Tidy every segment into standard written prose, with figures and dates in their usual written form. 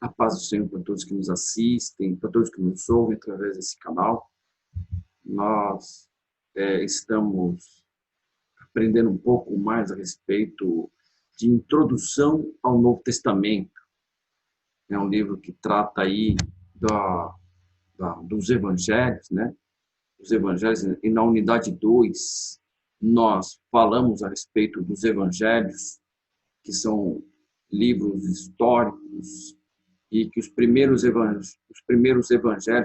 A paz do Senhor para todos que nos assistem, para todos que nos ouvem através desse canal. Nós estamos aprendendo um pouco mais a respeito de introdução ao Novo Testamento. É um livro que trata aí dos evangelhos, né? Os evangelhos, e na unidade 2, nós falamos a respeito dos evangelhos, que são livros históricos, e que os primeiros evangelhos,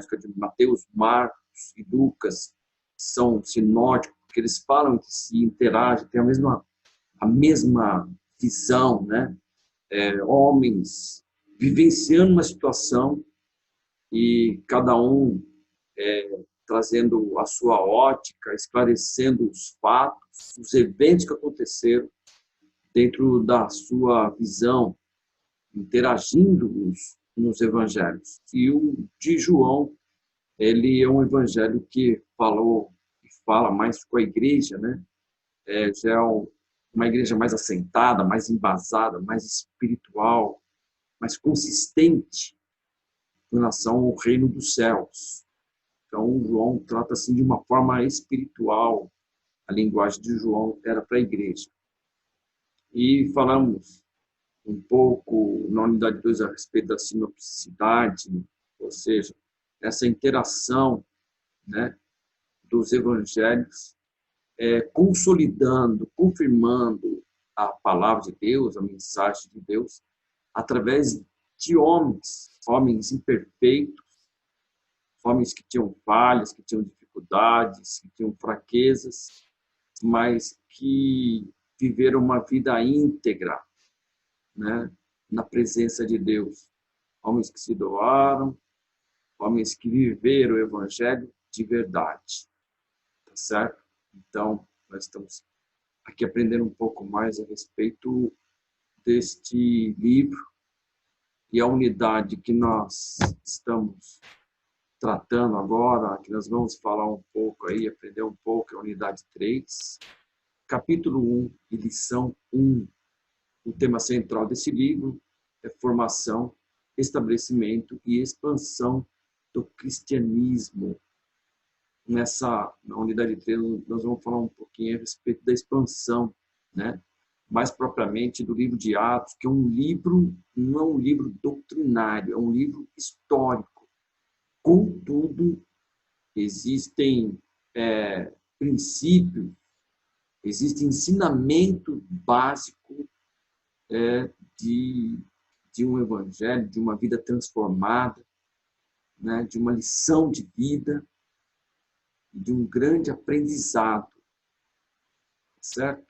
que é de Mateus, Marcos e Lucas, são sinóticos, porque eles falam que se interagem, têm a mesma visão, né? Homens vivenciando uma situação e cada um trazendo a sua ótica, esclarecendo os fatos, os eventos que aconteceram dentro da sua visão, interagindo nos evangelhos. E o de João, ele é um evangelho que fala mais com a igreja, né? Já é uma igreja mais assentada, mais embasada, mais espiritual, mais consistente em relação ao reino dos céus. Então, João trata assim de uma forma espiritual. A linguagem de João era para a igreja. E falamos um pouco na unidade 2 a respeito da sinopticidade, ou seja, essa interação, né, dos evangelhos, consolidando, confirmando a palavra de Deus, a mensagem de Deus, através de homens imperfeitos, homens que tinham falhas, que tinham dificuldades, que tinham fraquezas, mas que viveram uma vida íntegra, né, na presença de Deus. Homens que se doaram, homens que viveram o evangelho de verdade. Tá certo? Então, nós estamos aqui aprendendo um pouco mais a respeito deste livro, e a unidade que nós estamos tratando agora, que nós vamos falar um pouco aí, aprender um pouco, é a unidade 3, capítulo 1 e lição 1. O tema central desse livro é formação, estabelecimento e expansão do cristianismo. Na unidade 3, nós vamos falar um pouquinho a respeito da expansão, né? Mais propriamente do livro de Atos, que é um livro, não é um livro doutrinário, é um livro histórico. Contudo, existem princípios, existe ensinamento básico de um evangelho, de uma vida transformada, né? De uma lição de vida, de um grande aprendizado, certo?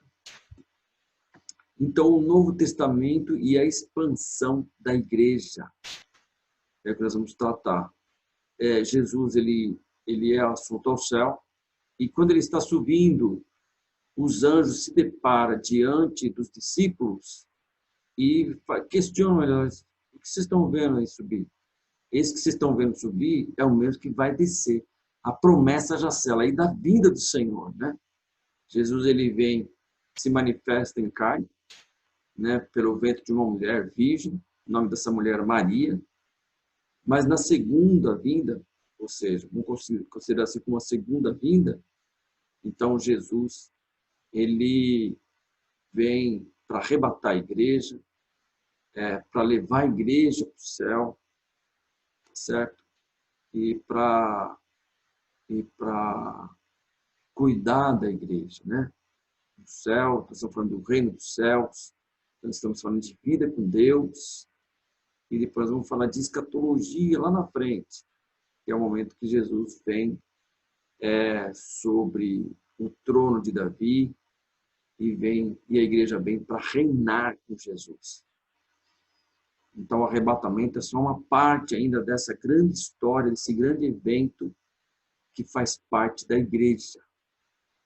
Então, o Novo Testamento e a expansão da igreja é o que nós vamos tratar. Jesus, ele é assunto ao céu, e quando ele está subindo, os anjos se deparam diante dos discípulos e questionam eles: o que vocês estão vendo aí subir? Esse que vocês estão vendo subir é o mesmo que vai descer. A promessa já sela aí da vinda do Senhor, né? Jesus, ele vem, se manifesta em carne, né, pelo ventre de uma mulher virgem, o nome dessa mulher é Maria, mas na segunda vinda, ou seja, vamos considerar assim como a segunda vinda, então Jesus, ele vem para arrebatar a igreja, para levar a igreja para o céu, certo? E para cuidar da igreja, né? Do céu, nós estamos falando do reino dos céus, nós estamos falando de vida com Deus, e depois vamos falar de escatologia lá na frente, que é o momento que Jesus vem sobre o trono de Davi, e a igreja vem para reinar com Jesus. Então, o arrebatamento é só uma parte ainda dessa grande história, desse grande evento que faz parte da igreja,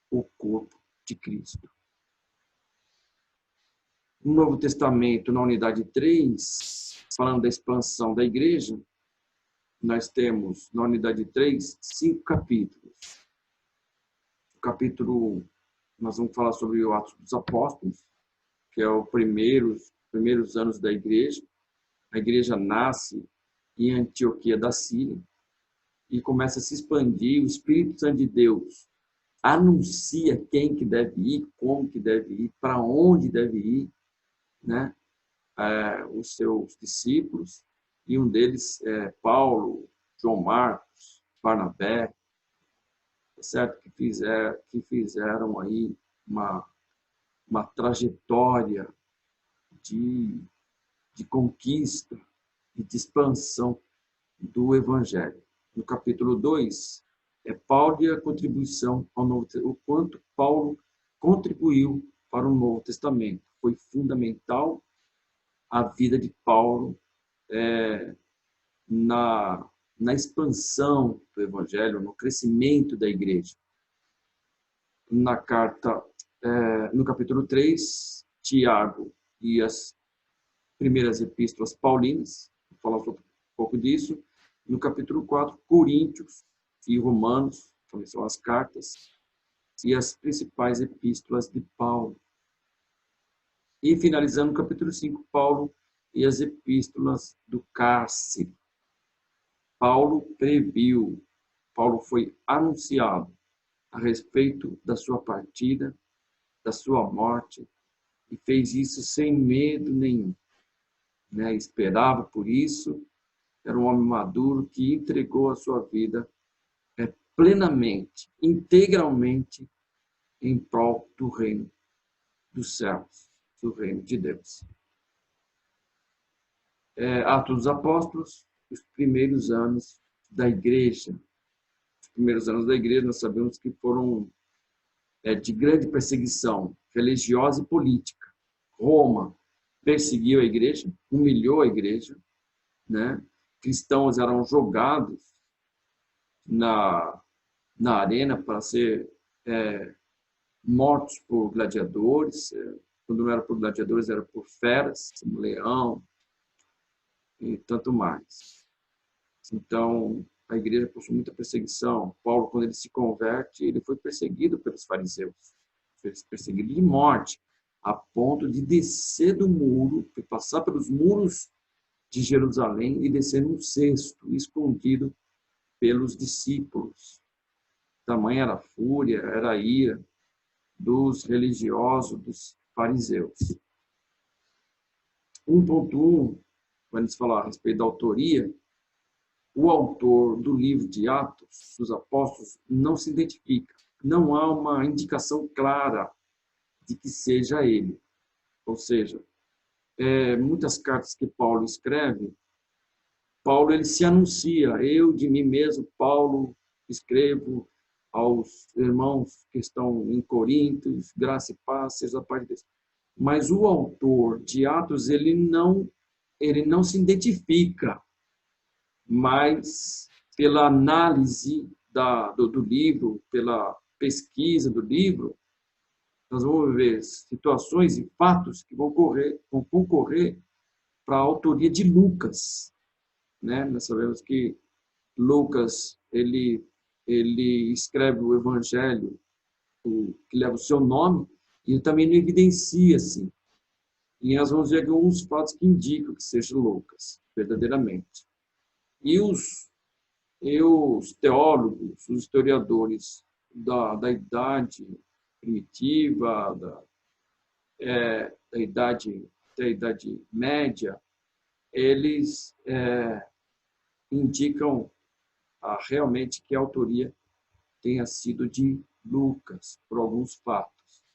o corpo de Cristo. No Novo Testamento, na unidade 3, falando da expansão da igreja, nós temos, na unidade 3, 5 capítulos. O capítulo 1, nós vamos falar sobre o Atos dos Apóstolos, que é os primeiros anos da igreja, A igreja nasce em Antioquia da Síria e começa a se expandir. O Espírito Santo de Deus anuncia quem que deve ir, como que deve ir, para onde deve ir, né? Os seus discípulos, e um deles é Paulo, João Marcos, Barnabé, certo? Que fizeram aí uma trajetória de conquista e de expansão do Evangelho. No capítulo 2, é Paulo e a contribuição ao Novo Testamento, o quanto Paulo contribuiu para o Novo Testamento. Foi fundamental a vida de Paulo na expansão do Evangelho, no crescimento da igreja. Na carta, no capítulo 3, Tiago e as primeiras epístolas paulinas, vou falar um pouco disso. No capítulo 4, Coríntios e Romanos, também são as cartas, e as principais epístolas de Paulo. E finalizando no capítulo 5, Paulo e as epístolas do cárcere. Paulo previu, Paulo foi anunciado a respeito da sua partida, da sua morte, e fez isso sem medo nenhum. Né? Esperava por isso, era um homem maduro que entregou a sua vida plenamente, integralmente, em prol do reino dos céus, do reino de Deus. Atos dos Apóstolos, os primeiros anos da igreja. Os primeiros anos da igreja, nós sabemos que foram de grande perseguição religiosa e política. Roma perseguiu a igreja, humilhou a igreja, né? Cristãos eram jogados na arena para ser mortos por gladiadores. Quando não era por gladiadores, era por feras, como leão e tanto mais. Então, a igreja passou muita perseguição. Paulo, quando ele se converte, ele foi perseguido pelos fariseus. Foi perseguido de morte, a ponto de descer do muro, passar pelos muros de Jerusalém e descer num cesto, escondido pelos discípulos. Tamanha era a fúria, era a ira dos religiosos, dos fariseus. 1.1, quando se fala a respeito da autoria, o autor do livro de Atos dos Apóstolos não se identifica. Não há uma indicação clara de que seja ele. Ou seja, muitas cartas que Paulo escreve, Paulo ele se anuncia: eu de mim mesmo, Paulo, escrevo aos irmãos que estão em Corinto, graça e paz seja a parte deles. Mas o autor de Atos, ele não se identifica, mas pela análise do livro, pela pesquisa do livro, nós vamos ver situações e fatos que vão concorrer para a autoria de Lucas. Né? Nós sabemos que Lucas ele escreve o Evangelho que leva o seu nome, e ele também não evidencia assim. E nós vamos ver alguns fatos que indicam que seja Lucas, verdadeiramente. E os teólogos, os historiadores da idade primitiva, da idade média, eles indicam realmente que a autoria tenha sido de Lucas, por alguns fatos.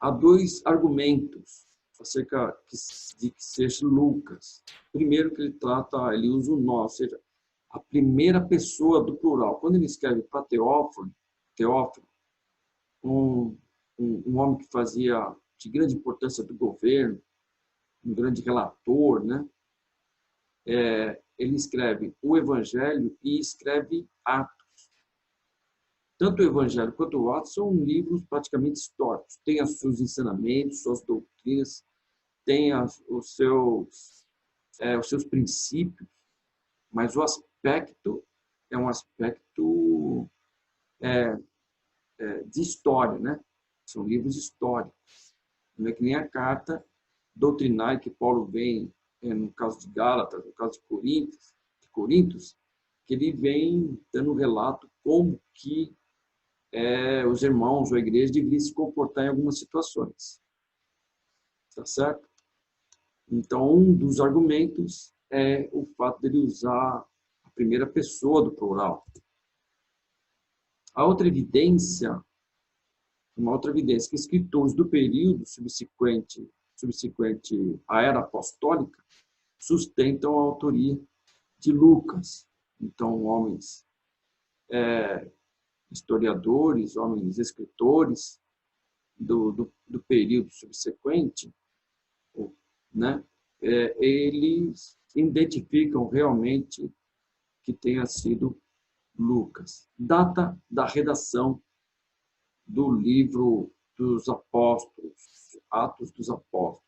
Há dois argumentos acerca de que seja Lucas. Primeiro, que ele usa o nós, ou seja, a primeira pessoa do plural. Quando ele escreve para Teófilo, um homem que fazia de grande importância do governo, um grande relator, né? Ele escreve o Evangelho e escreve Atos. Tanto o Evangelho quanto o Atos são livros praticamente históricos. Tem os seus ensinamentos, suas doutrinas, tem os seus princípios, mas o aspecto é um aspecto de história, né? São livros históricos. Não é que nem a carta doutrinário que Paulo vem, no caso de Gálatas, no caso de Coríntios, que ele vem dando um relato como que os irmãos ou a igreja deveriam se comportar em algumas situações. Tá certo? Então, um dos argumentos é o fato dele usar a primeira pessoa do plural. Uma outra evidência que escritores do período subsequente à era apostólica sustentam a autoria de Lucas. Então, homens historiadores, homens escritores do período subsequente, né, eles identificam realmente que tenha sido Lucas. Data da redação do livro dos Apóstolos, Atos dos Apóstolos.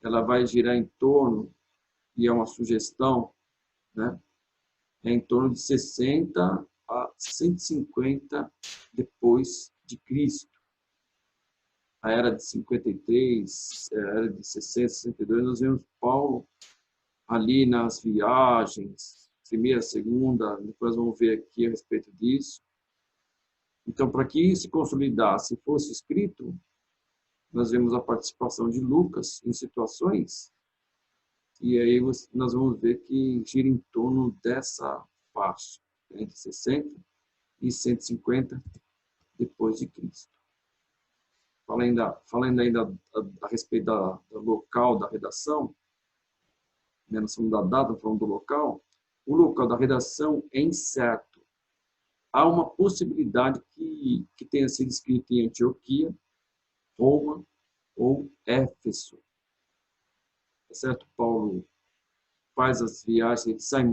Ela vai girar em torno, e é uma sugestão, né, em torno de 60 a 150 depois de Cristo. A era de 53, a era de 60, 62, nós vemos Paulo ali nas viagens, primeira, segunda, depois vamos ver aqui a respeito disso. Então, para que isso se consolidasse e fosse escrito, nós vemos a participação de Lucas em situações, e aí nós vamos ver que gira em torno dessa faixa, entre 60 e 150 depois de Cristo. Falando ainda a respeito do local da redação, né, nós falamos da data, falando do local, o local da redação é incerto. Há uma possibilidade que tenha sido escrito em Antioquia, Roma ou Éfeso. Tá certo? Paulo faz as viagens, ele sai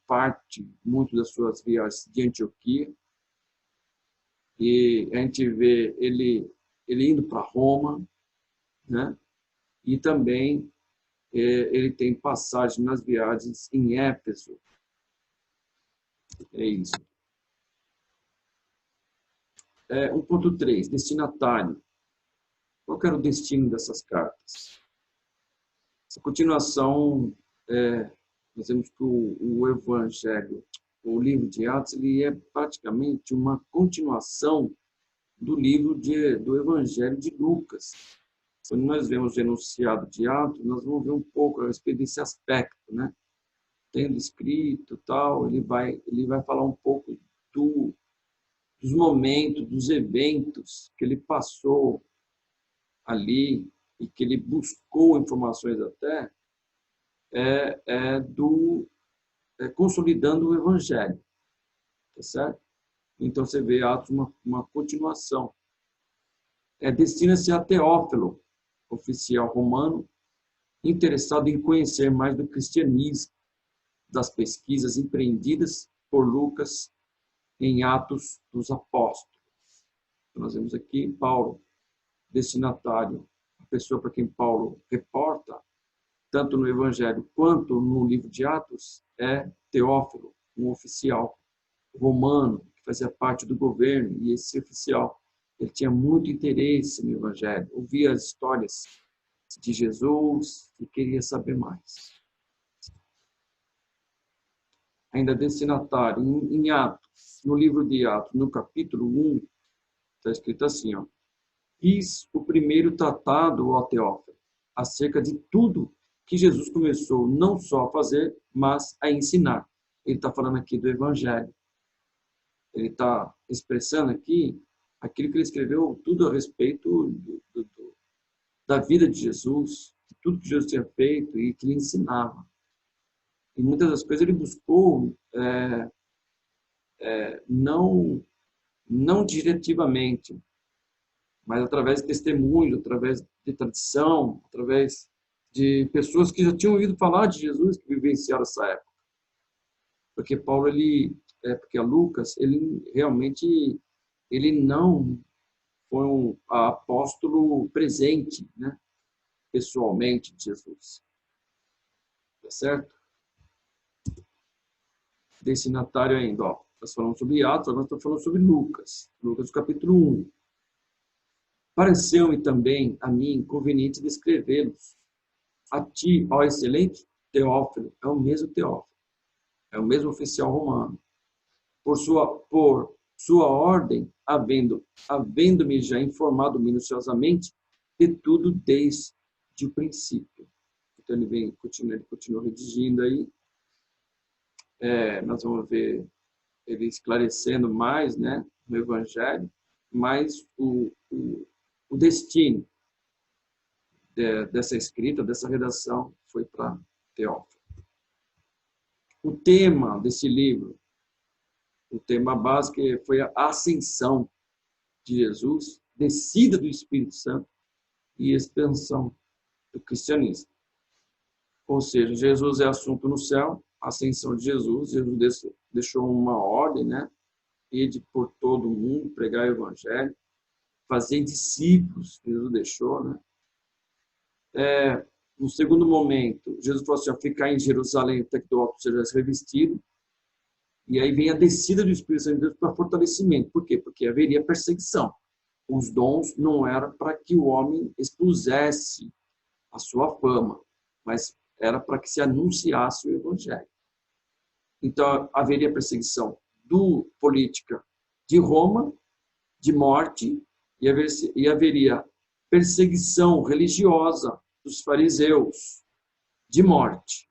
parte das suas viagens de Antioquia, e a gente vê ele indo para Roma, né? E também ele tem passagem nas viagens em Éfeso. É isso. 1.3, destinatário. Qual era o destino dessas cartas? A continuação, nós vemos que o Evangelho, o livro de Atos, ele é praticamente uma continuação do livro do Evangelho de Lucas. Quando nós vemos o enunciado de Atos, nós vamos ver um pouco a respeito desse aspecto, né? Tendo escrito tal, ele vai falar um pouco dos momentos, dos eventos que ele passou ali e que ele buscou informações até consolidando o Evangelho, tá certo? Então você vê Atos uma continuação. Destina-se a Teófilo, oficial romano, interessado em conhecer mais do cristianismo, das pesquisas empreendidas por Lucas em Atos dos Apóstolos. Então, nós vemos aqui Paulo, destinatário, a pessoa para quem Paulo reporta, tanto no Evangelho quanto no livro de Atos, é Teófilo, um oficial romano que fazia parte do governo, e esse oficial ele tinha muito interesse no Evangelho, ouvia as histórias de Jesus e queria saber mais. Ainda destinatário, em Atos, no livro de Atos, no capítulo 1, está escrito assim, ó, fiz o primeiro tratado ao Teófilo, acerca de tudo que Jesus começou não só a fazer, mas a ensinar. Ele está falando aqui do Evangelho. Ele está expressando aqui aquilo que ele escreveu, tudo a respeito da vida de Jesus, de tudo que Jesus tinha feito e que ele ensinava. E muitas das coisas ele buscou não diretivamente, mas através de testemunhos, através de tradição, através de pessoas que já tinham ouvido falar de Jesus, que vivenciaram essa época. Porque Paulo, porque Lucas, ele realmente não foi um apóstolo presente, né, pessoalmente de Jesus. Tá certo? Destinatário ainda, ó. Nós falamos sobre Atos, agora estamos falando sobre Lucas. Lucas, capítulo 1. Pareceu-me também a mim conveniente descrevê-los. A ti, ó excelente Teófilo, é o mesmo Teófilo, é o mesmo oficial romano, por sua ordem, havendo-me já informado minuciosamente de tudo desde o princípio. Então ele continua redigindo aí. Nós vamos ver ele esclarecendo mais, né, no Evangelho, mas o destino dessa escrita, dessa redação, foi para Teófilo. O tema desse livro, o tema básico foi a ascensão de Jesus, descida do Espírito Santo e expansão do cristianismo. Ou seja, Jesus é assunto no céu, a ascensão de Jesus deixou uma ordem, né? Ir por todo o mundo, pregar o evangelho, fazer discípulos, Jesus deixou, né? No segundo momento, Jesus falou assim, ficar em Jerusalém até que do alto seja revestido. E aí vem a descida do Espírito Santo de Deus para fortalecimento. Por quê? Porque haveria perseguição. Os dons não eram para que o homem expusesse a sua fama, mas era para que se anunciasse o evangelho. Então, haveria perseguição política de Roma, de morte, e haveria perseguição religiosa dos fariseus, de morte.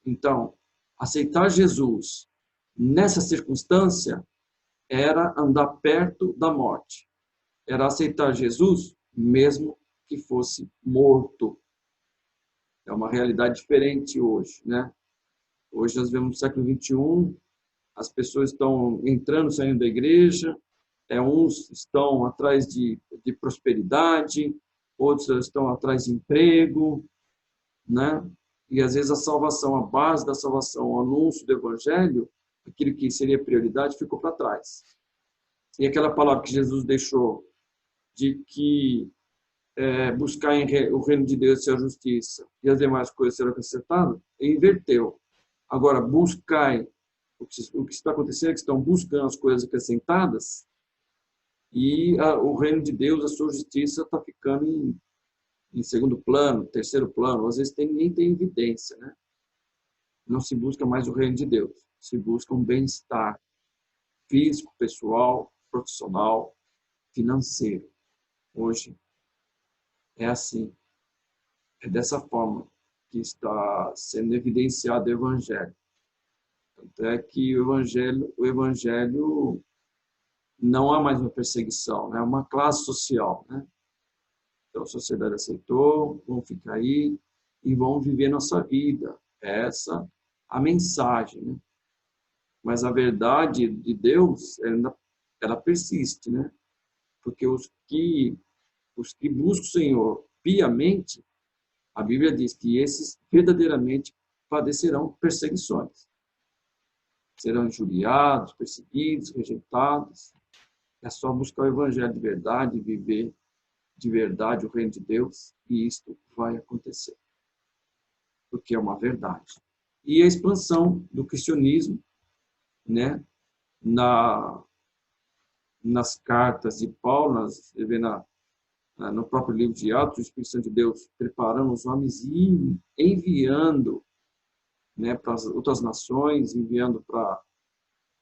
Então, aceitar Jesus nessa circunstância era andar perto da morte. Era aceitar Jesus mesmo que fosse morto. É uma realidade diferente hoje, né? Hoje nós vemos no século XXI, as pessoas estão entrando, saindo da igreja, uns estão atrás de prosperidade, outros estão atrás de emprego, né? E às vezes a salvação, a base da salvação, o anúncio do evangelho, aquilo que seria prioridade, ficou para trás. E aquela palavra que Jesus deixou de que buscar o reino de Deus e a justiça e as demais coisas serão acrescentadas, inverteu. Agora, buscai o que está acontecendo é que estão buscando as coisas acrescentadas e o reino de Deus, a sua justiça está ficando em segundo plano, terceiro plano, às vezes nem tem evidência, né? Não se busca mais o reino de Deus, se busca um bem-estar físico, pessoal, profissional, financeiro. Hoje é assim, é dessa forma que está sendo evidenciado o evangelho. Tanto é que o evangelho não há mais uma perseguição, é uma classe social, né? Então a sociedade aceitou, vão ficar aí e vão viver nossa vida. Essa a mensagem, né? Mas a verdade de Deus, ela persiste, né? Porque os que buscam o Senhor piamente, a Bíblia diz que esses verdadeiramente padecerão perseguições. Serão injuriados, perseguidos, rejeitados. É só buscar o evangelho de verdade, viver de verdade o reino de Deus, e isto vai acontecer. Porque é uma verdade. E a expansão do cristianismo, né, nas cartas de Paulo, no próprio livro de Atos, o Espírito Santo de Deus preparando os homens e enviando, né, para as outras nações, enviando para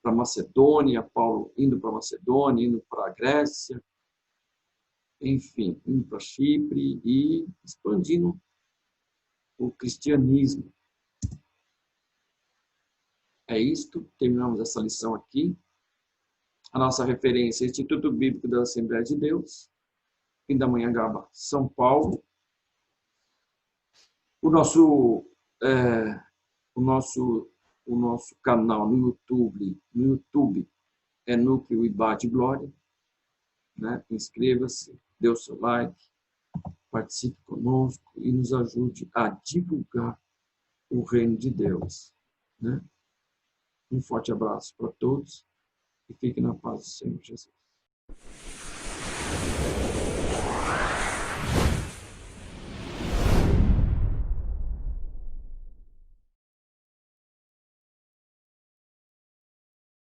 Macedônia, Paulo indo para Macedônia, indo para a Grécia, enfim, indo para Chipre e expandindo o cristianismo. É isto, terminamos essa lição aqui. A nossa referência é o Instituto Bíblico da Assembleia de Deus, Pindamonhangaba, São Paulo. O nosso canal no YouTube é Núcleo Ibá de Glória, né? Inscreva-se, dê o seu like, participe conosco e nos ajude a divulgar o reino de Deus, né? Um forte abraço para todos e fiquem na paz do Senhor Jesus.